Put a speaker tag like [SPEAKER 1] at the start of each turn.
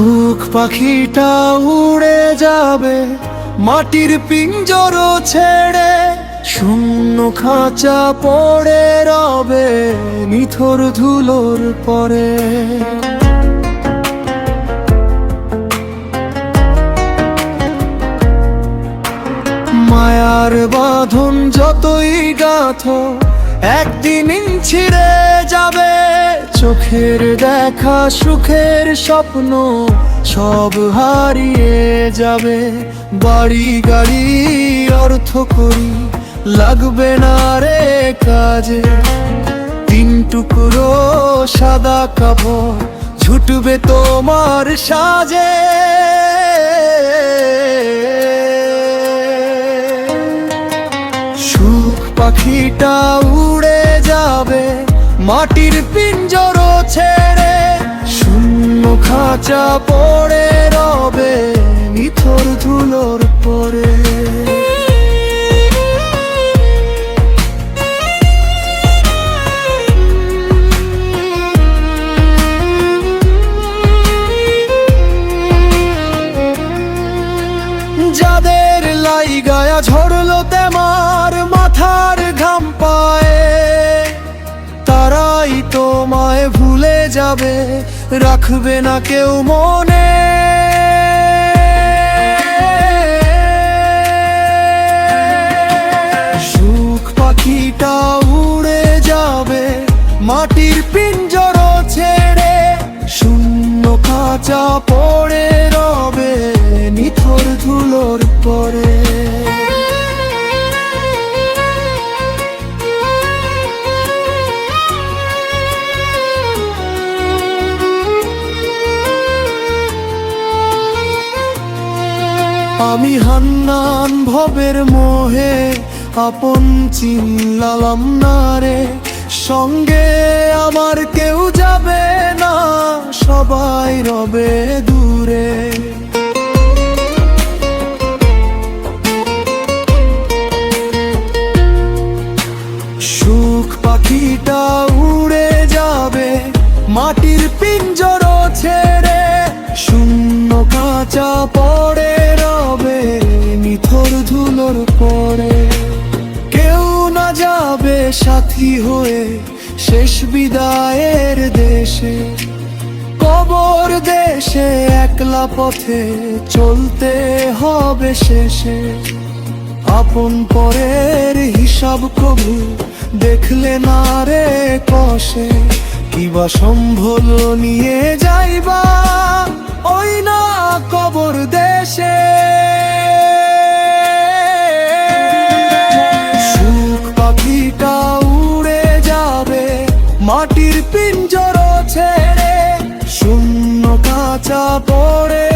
[SPEAKER 1] সুখ পাখিটা উড়ে যাবে মাটির পিঞ্জর ছেড়ে, শূন্য খাঁচা পড়ে রবে নিথর ধুলোর পরে। মায়ার বাঁধন যতই গাঁথো একদিন ছিঁড়ে যাবে, চোখের দেখা সুখের স্বপ্ন সব হারিয়ে যাবে। বাড়ি গাড়ি অর্থ করি লাগবে না রে কাজে, তিন টুকরো সাদা কাপড় ছুটবে তোমার সাজে। সুখ পাখিটা উড়ে যাবে মাটির পিঞ্জর ছেড়ে, শূন্য খাঁচা পড়ে রবে নিথর ধুলোর পরে। যাদের লাইগায়া ঝরলো তেমার মাথার ঘাম পায়ে, তারাই তোমায় ভুলে যাবে, রাখবে না কেউ মনে। সুখ পাখিটা উড়ে যাবে মাটির পিঞ্জর ছেড়ে, শূন্য খাঁচা পড়ে রবে নিথর ধুলোর পরে। আমি হান্নান ভবের মোহে আপন চিনলাম না রে, সঙ্গে আমার কেউ যাবে না, সবাই রবে দূরে। সুখ পাখিটা উড়ে যাবে মাটির পিঞ্জর ছেড়ে, শূন্য খাঁচা পড়ে রবে নিথর ধুলোর পরে। কেউ না যাবে সাথী হয়ে শেষ বিদায়ের দেশে, কবর দেশে একলা পথে চলতে হবে শেষে। আপন পরের হিসাব কবু দেখলে না রে কষে, কিবা সম্ভল নিয়ে যাইবা ওই না কবর দেশে। সুখ পাখিটা উড়ে যাবে মাটির পিঞ্জর ছেড়ে, শূন্য খাঁচা পড়ে